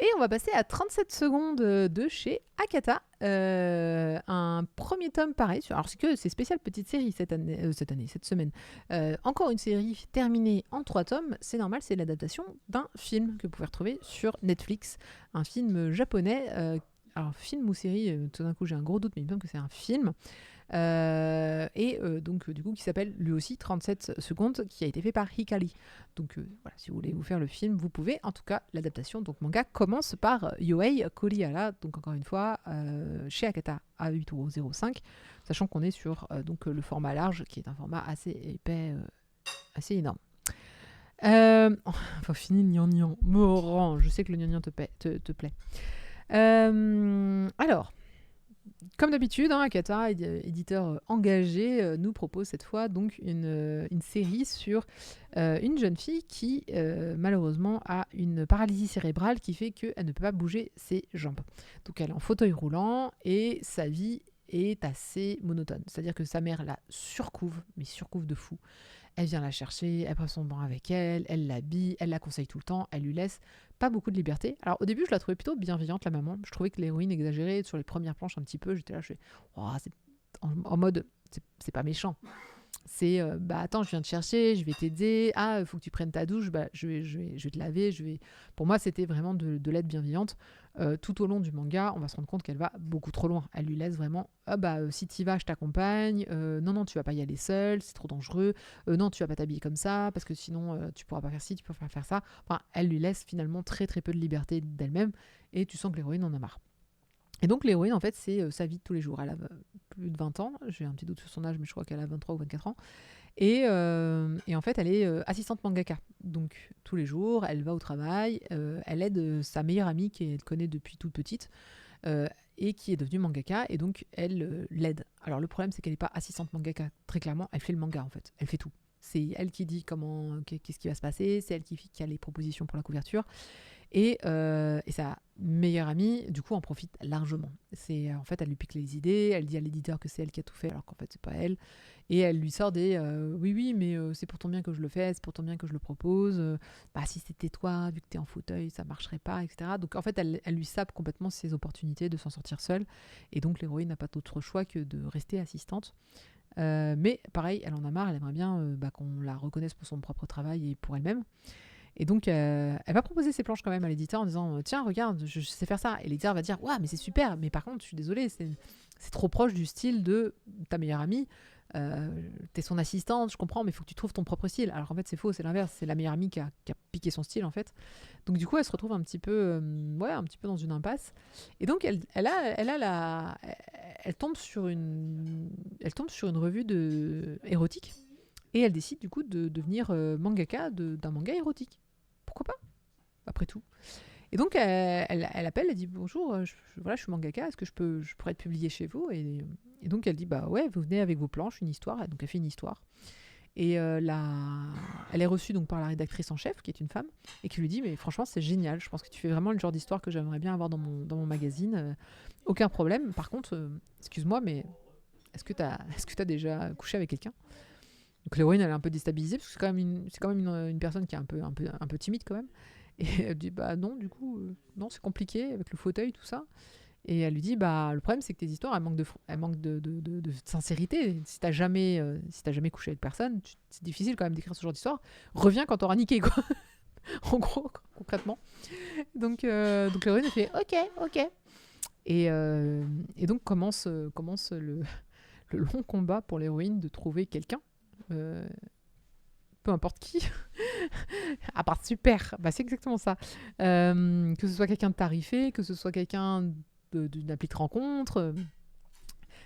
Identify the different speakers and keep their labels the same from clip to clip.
Speaker 1: Et on va passer à 37 secondes de chez Akata. Un premier tome pareil. Alors c'est spécial petite série cette semaine. Encore une série terminée en 3 tomes. C'est normal, c'est l'adaptation d'un film que vous pouvez retrouver sur Netflix. Un film japonais. Alors film ou série, tout d'un coup j'ai un gros doute, mais il me semble que c'est un film. Donc du coup qui s'appelle lui aussi 37 secondes, qui a été fait par Hikari. Donc voilà, si vous voulez vous faire le film, vous pouvez. En tout cas, l'adaptation donc manga commence par Yohei Korihara, donc encore une fois chez Akata A8005, sachant qu'on est sur donc le format large, qui est un format assez épais, assez énorme. Enfin, fini le gnangnan. Morand, je sais que le gnangnan te plaît. Alors, comme d'habitude, Akata, éditeur engagé, nous propose cette fois donc une série sur une jeune fille qui malheureusement a une paralysie cérébrale qui fait qu'elle ne peut pas bouger ses jambes. Donc elle est en fauteuil roulant et sa vie est assez monotone. C'est-à-dire que sa mère la surcouve, mais surcouve de fou. Elle vient la chercher, elle passe son bain avec elle l'habille, elle la conseille tout le temps, elle lui laisse pas beaucoup de liberté. Alors au début, je la trouvais plutôt bienveillante, la maman. Je trouvais que l'héroïne exagérait sur les premières planches un petit peu. J'étais là, c'est en mode, c'est pas méchant. C'est, attends, je viens te chercher, je vais t'aider. Ah, il faut que tu prennes ta douche, je vais te laver. Pour moi, c'était vraiment de l'aide bienveillante. Tout au long du manga, on va se rendre compte qu'elle va beaucoup trop loin. Elle lui laisse vraiment, si t'y vas, je t'accompagne. Non, tu vas pas y aller seule, c'est trop dangereux. Non, tu vas pas t'habiller comme ça, parce que sinon, tu pourras pas faire ci, tu pourras pas faire ça. Enfin, elle lui laisse finalement très très peu de liberté d'elle-même, et tu sens que l'héroïne en a marre. Et donc l'héroïne, en fait, c'est sa vie de tous les jours. Elle a plus de 20 ans, j'ai un petit doute sur son âge, mais je crois qu'elle a 23 ou 24 ans. Et en fait, elle est assistante mangaka. Donc tous les jours, elle va au travail, elle aide sa meilleure amie qu'elle connaît depuis toute petite, et qui est devenue mangaka, et donc elle l'aide. Alors le problème, c'est qu'elle n'est pas assistante mangaka, très clairement, elle fait le manga en fait, elle fait tout. C'est elle qui dit qu'est-ce qui va se passer, c'est elle qui a les propositions pour la couverture. Et sa meilleure amie, du coup, en profite largement. En fait, elle lui pique les idées, elle dit à l'éditeur que c'est elle qui a tout fait, alors qu'en fait, c'est pas elle. Et elle lui sort des oui, mais c'est pour ton bien que je le fais, c'est pour ton bien que je le propose. Si c'était toi, vu que t'es en fauteuil, ça marcherait pas, etc. Donc, en fait, elle lui sape complètement ses opportunités de s'en sortir seule. Et donc, l'héroïne n'a pas d'autre choix que de rester assistante. Mais pareil, elle en a marre, elle aimerait bien qu'on la reconnaisse pour son propre travail et pour elle-même. Et donc, elle va proposer ses planches quand même à l'éditeur en disant tiens, regarde, je sais faire ça. Et l'éditeur va dire ouais, mais c'est super, mais par contre, je suis désolée, c'est trop proche du style de ta meilleure amie. T'es son assistante, je comprends, mais il faut que tu trouves ton propre style. Alors en fait, c'est faux, c'est l'inverse. C'est la meilleure amie qui a piqué son style en fait. Donc du coup, elle se retrouve un petit peu dans une impasse. Et donc, elle tombe sur une revue érotique. Et elle décide du coup de devenir mangaka d'un manga érotique. Pourquoi pas, après tout. Et donc elle appelle, elle dit bonjour, je suis mangaka, est-ce que je pourrais être publiée chez vous, et donc elle dit ouais, vous venez avec vos planches, une histoire. Et donc elle fait une histoire. Et elle est reçue donc par la rédactrice en chef, qui est une femme, et qui lui dit mais franchement c'est génial, je pense que tu fais vraiment le genre d'histoire que j'aimerais bien avoir dans mon magazine, aucun problème. Par contre, excuse-moi, mais est-ce que t'as déjà couché avec quelqu'un? Donc l'héroïne, elle est un peu déstabilisée, parce que c'est quand même une personne qui est un peu timide quand même. Et elle dit non, du coup, non, c'est compliqué avec le fauteuil, tout ça. Et elle lui dit le problème, c'est que tes histoires, elles manquent de sincérité. Si t'as jamais couché avec personne, c'est difficile quand même d'écrire ce genre d'histoire. Reviens quand t'auras niqué, quoi. En gros, concrètement. Donc l'héroïne, elle fait ok. Et donc commence le long combat pour l'héroïne de trouver quelqu'un. Peu importe qui, à part super, c'est exactement ça. Que ce soit quelqu'un de tarifé, que ce soit quelqu'un d'une appli de rencontre,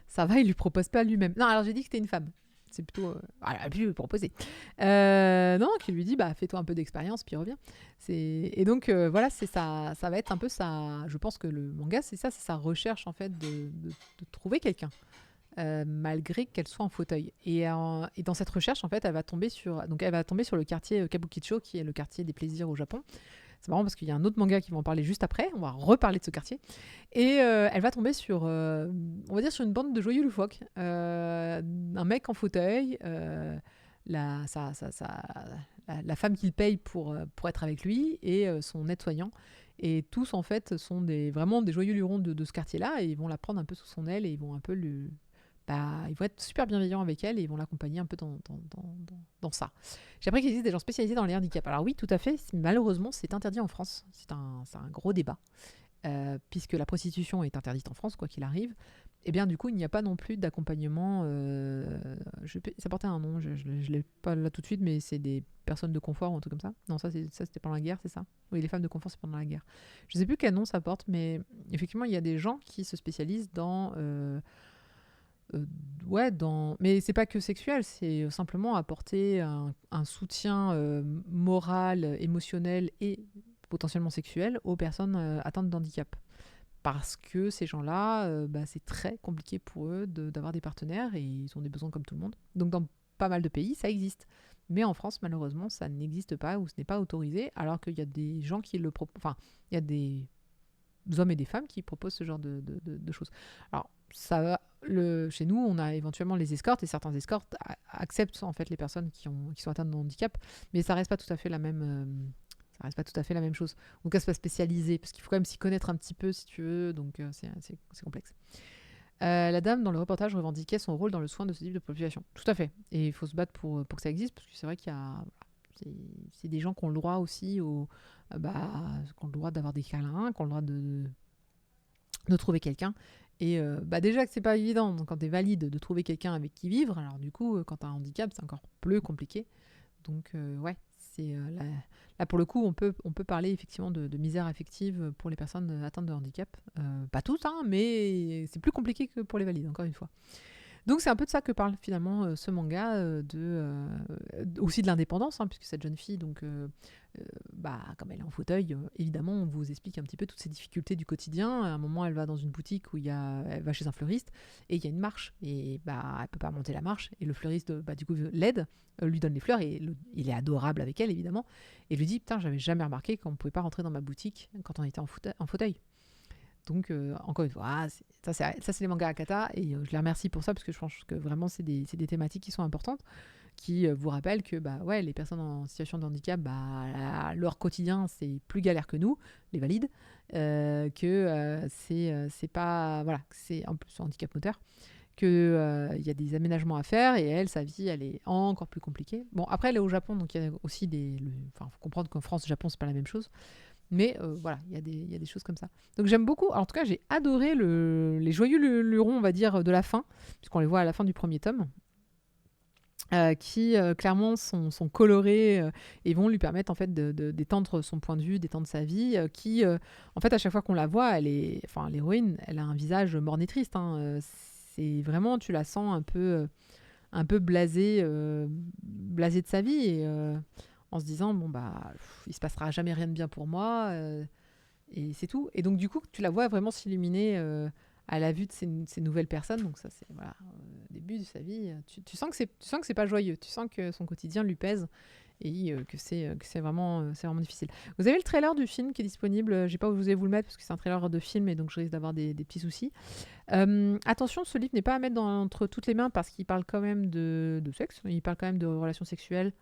Speaker 1: ça va, il lui propose pas lui-même. Non, alors j'ai dit que c'était une femme. C'est plutôt. Elle a pu lui proposer. Non, qui lui dit fais-toi un peu d'expérience, puis reviens. Et donc, voilà, c'est ça. Ça va être un peu ça. Je pense que le manga, c'est sa recherche, en fait, de trouver quelqu'un. Malgré qu'elle soit en fauteuil. Et dans cette recherche, en fait, elle va tomber sur le quartier Kabukicho, qui est le quartier des plaisirs au Japon. C'est marrant parce qu'il y a un autre manga qui va en parler juste après. On va reparler de ce quartier. Et elle va tomber sur, on va dire, sur une bande de joyeux loufoques. Un mec en fauteuil, la femme qu'il paye pour être avec lui et son aide-soignant. Et tous, en fait, sont vraiment des joyeux lurons de ce quartier-là et ils vont la prendre un peu sous son aile et ils vont un peu ils vont être super bienveillants avec elle et ils vont l'accompagner un peu dans ça. J'ai appris qu'il existe des gens spécialisés dans les handicaps. Alors oui, tout à fait. Malheureusement, c'est interdit en France. C'est un gros débat. Puisque la prostitution est interdite en France, quoi qu'il arrive, et bien du coup, il n'y a pas non plus d'accompagnement. Ça portait un nom, je ne l'ai pas là tout de suite, mais c'est des personnes de confort ou un truc comme ça. Non, ça c'était pendant la guerre, c'est ça? Oui, les femmes de confort, c'est pendant la guerre. Je ne sais plus quel nom ça porte, mais effectivement, il y a des gens qui se spécialisent dans. Ouais, mais c'est pas que sexuel, c'est simplement apporter un soutien moral, émotionnel et potentiellement sexuel aux personnes atteintes d'handicap. Parce que ces gens-là, c'est très compliqué pour eux d'avoir des partenaires et ils ont des besoins comme tout le monde. Donc dans pas mal de pays, ça existe. Mais en France, malheureusement, ça n'existe pas ou ce n'est pas autorisé, alors qu'il y a des gens qui le proposent. Enfin, il y a des hommes et des femmes qui proposent ce genre de choses. Alors, chez nous, on a éventuellement les escortes et certains escortes acceptent en fait les personnes qui sont atteintes de handicap, mais ça reste pas tout à fait la même. Ça reste pas tout à fait la même chose. Donc, elle se pas spécialisée parce qu'il faut quand même s'y connaître un petit peu si tu veux. Donc, c'est complexe. La dame dans le reportage revendiquait son rôle dans le soin de ce type de population. Tout à fait. Et il faut se battre pour que ça existe parce que c'est vrai qu'il y a c'est des gens qui ont le droit aussi qui ont le droit d'avoir des câlins, qui ont le droit de trouver quelqu'un. Et déjà que c'est pas évident, donc quand tu es valide de trouver quelqu'un avec qui vivre, alors du coup, quand tu as un handicap, c'est encore plus compliqué. Donc, ouais, c'est là, pour le coup, on peut parler effectivement de misère affective pour les personnes atteintes de handicap. Pas toutes, hein, mais c'est plus compliqué que pour les valides, encore une fois. Donc c'est un peu de ça que parle finalement ce manga, aussi de l'indépendance, hein, puisque cette jeune fille, donc, comme elle est en fauteuil, évidemment, on vous explique un petit peu toutes ces difficultés du quotidien. À un moment, elle va dans une boutique où elle va chez un fleuriste et il y a une marche et elle peut pas monter la marche et le fleuriste, du coup, l'aide, lui donne les fleurs et il est adorable avec elle, évidemment, et lui dit putain, j'avais jamais remarqué qu'on pouvait pas rentrer dans ma boutique quand on était en fauteuil. Donc, encore une fois, ça c'est les mangas Akata, et je les remercie pour ça, parce que je pense que vraiment, c'est des thématiques qui sont importantes, qui vous rappellent que les personnes en situation de handicap, leur quotidien, c'est plus galère que nous, les valides, que c'est pas... Voilà, c'est en plus un handicap moteur, qu'il y a des aménagements à faire, et elle, sa vie, elle est encore plus compliquée. Bon, après, elle est au Japon, donc il y a aussi faut comprendre qu'en France, Japon, c'est pas la même chose. Mais voilà, il y a des choses comme ça. Donc j'aime beaucoup. Alors, en tout cas, j'ai adoré les joyeux lurons, on va dire, de la fin, puisqu'on les voit à la fin du premier tome, qui clairement sont colorés et vont lui permettre en fait d'étendre son point de vue, d'étendre sa vie. En fait, à chaque fois qu'on la voit, l'héroïne, elle a un visage morne et triste. Hein. C'est vraiment, tu la sens un peu blasée de sa vie. Et, en se disant il se passera jamais rien de bien pour moi et c'est tout. Et donc du coup tu la vois vraiment s'illuminer à la vue de ces nouvelles personnes. Donc ça c'est début de sa vie. Tu sens que c'est pas joyeux. Tu sens que son quotidien lui pèse et que c'est vraiment difficile. Vous avez le trailer du film qui est disponible. J'ai pas osé vous le mettre parce que c'est un trailer de film et donc je risque d'avoir des petits soucis. Attention, ce livre n'est pas à mettre entre toutes les mains parce qu'il parle quand même de sexe. Il parle quand même de relations sexuelles.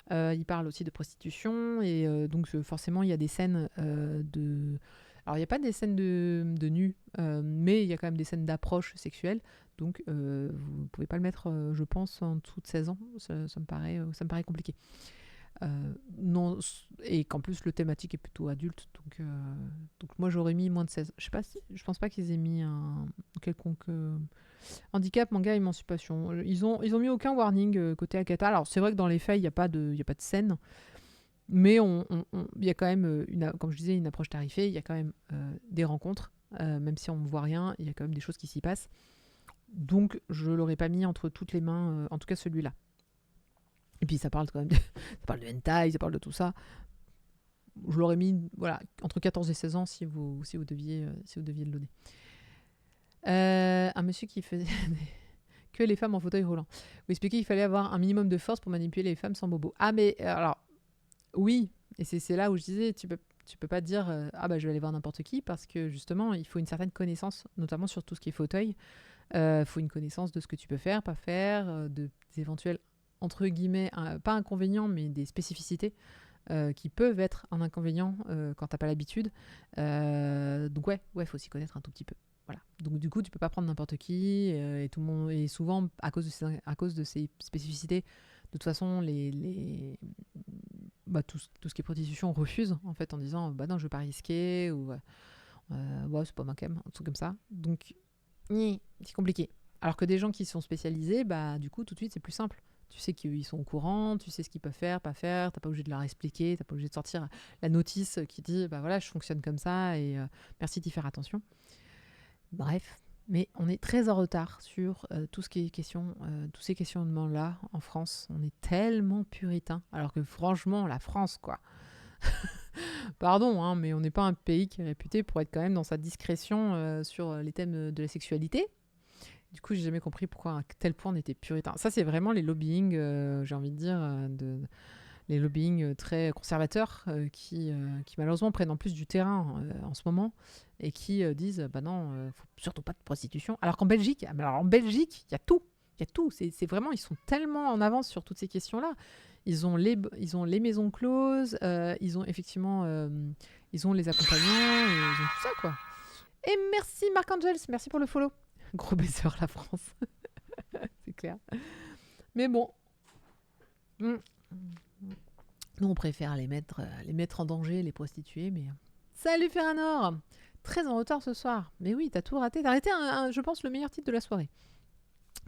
Speaker 1: Il parle aussi de prostitution et donc forcément il y a des scènes de... Alors il n'y a pas des scènes de nu, mais il y a quand même des scènes d'approche sexuelle. Donc vous ne pouvez pas le mettre, je pense, en dessous de 16 ans. Ça me paraît compliqué. Non, et qu'en plus le thématique est plutôt adulte. Donc moi j'aurais mis moins de 16. Je pense pas qu'ils aient mis un quelconque... handicap, manga, émancipation. Ils ont mis aucun warning côté Akata. Alors c'est vrai que dans les faits, il n'y a pas de scène, mais il y a quand même, comme je disais, une approche tarifée. Il y a quand même des rencontres, même si on ne voit rien, il y a quand même des choses qui s'y passent. Donc je l'aurais pas mis entre toutes les mains, en tout cas celui-là. Et puis ça parle quand même ça parle de hentai, ça parle de tout ça. Je l'aurais mis entre 14 et 16 ans si vous deviez le donner. Un monsieur qui faisait que les femmes en fauteuil roulant. Vous expliquez qu'il fallait avoir un minimum de force pour manipuler les femmes sans bobo. Ah mais alors oui, et c'est là où je disais tu peux pas dire je vais aller voir n'importe qui, parce que justement il faut une certaine connaissance, notamment sur tout ce qui est fauteuil. Il faut une connaissance de ce que tu peux faire, pas faire, de éventuels entre guillemets, pas inconvénients, mais des spécificités qui peuvent être un inconvénient quand t'as pas l'habitude. Donc ouais, faut s'y connaître un tout petit peu. Voilà. Donc du coup, tu peux pas prendre n'importe qui et tout le monde. Et souvent, à cause de ces spécificités, de toute façon, tout ce qui est prostitution refuse en fait en disant bah non, je veux pas risquer ou ouais, c'est pas ma cam, un truc comme ça. Donc c'est compliqué. Alors que des gens qui sont spécialisés, bah du coup, tout de suite, c'est plus simple. Tu sais qu'ils sont au courant, tu sais ce qu'ils peuvent faire, pas faire, t'as pas obligé de leur expliquer, t'as pas obligé de sortir la notice qui dit bah voilà, je fonctionne comme ça et merci d'y faire attention. Bref, mais on est très en retard sur tout ce qui est question, tous ces questionnements-là en France. On est tellement puritain, alors que franchement, la France, quoi. Pardon, hein, mais on n'est pas un pays qui est réputé pour être quand même dans sa discrétion sur les thèmes de la sexualité. Du coup, j'ai jamais compris pourquoi à tel point on était puritain. Ça, c'est vraiment les lobbying, j'ai envie de dire, les lobbying très conservateurs qui malheureusement prennent en plus du terrain en ce moment et qui disent bah non, faut surtout pas de prostitution. Alors qu'en Belgique, en Belgique, il y a tout. Il y a tout. C'est vraiment, ils sont tellement en avance sur toutes ces questions-là. Ils ont les maisons closes, ils ont effectivement ils ont les accompagnants, et ils ont tout ça, quoi. Et merci Marc-Angels, merci pour le follow. Gros baiser la France. C'est clair. Mais bon. Nous, on préfère les mettre en danger, les prostituées, mais... Salut Ferranor. Très en retard ce soir. Mais oui, t'as tout raté. T'as arrêté, je pense, le meilleur titre de la soirée.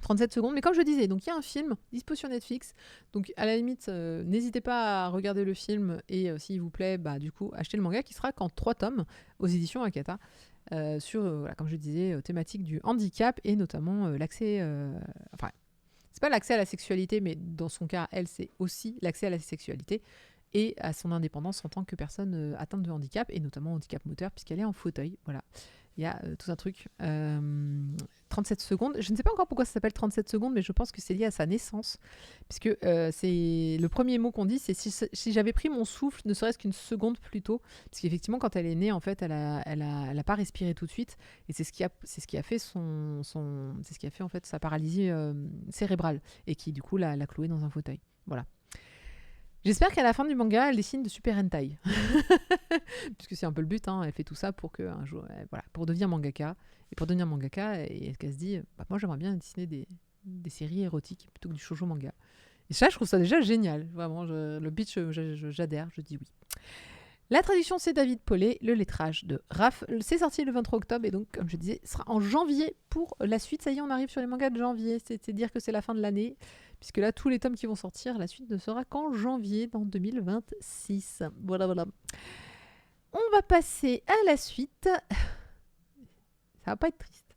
Speaker 1: 37 secondes. Mais comme je disais, donc il y a un film dispo sur Netflix. Donc à la limite, n'hésitez pas à regarder le film et s'il vous plaît, bah du coup, achetez le manga qui sera qu'en 3 tomes aux éditions Akata. Sur, voilà, comme je disais, thématique du handicap et notamment l'accès... enfin, c'est pas l'accès à la sexualité, mais dans son cas, elle, c'est aussi l'accès à la sexualité et à son indépendance en tant que personne atteinte de handicap, et notamment handicap moteur, puisqu'elle est en fauteuil. Voilà. Il y a tout un truc. 37 secondes. Je ne sais pas encore pourquoi ça s'appelle 37 secondes, mais je pense que c'est lié à sa naissance. Puisque c'est le premier mot qu'on dit, c'est si j'avais pris mon souffle, ne serait-ce qu'une seconde plus tôt. Parce qu'effectivement, quand elle est née, en fait, elle a pas respiré tout de suite. Et c'est ce qui a fait c'est ce qui a fait en fait sa paralysie cérébrale. Et qui, du coup, l'a clouée dans un fauteuil. Voilà. J'espère qu'à la fin du manga, elle dessine de super hentai. Puisque c'est un peu le but, hein. Elle fait tout ça pour que un jour, voilà, pour devenir mangaka. Et pour devenir mangaka, et qu'elle se dit, bah, moi j'aimerais bien dessiner des séries érotiques plutôt que du shoujo manga. Et ça, je trouve ça déjà génial. Vraiment, le pitch, j'adhère, je dis oui. La traduction, c'est David Paulet, le lettrage de Raph. C'est sorti le 23 octobre et donc, comme je disais, ce sera en janvier pour la suite. Ça y est, on arrive sur les mangas de janvier. C'est dire que c'est la fin de l'année, puisque là, tous les tomes qui vont sortir, la suite ne sera qu'en janvier, dans 2026. Voilà. On va passer à la suite. Ça va pas être triste.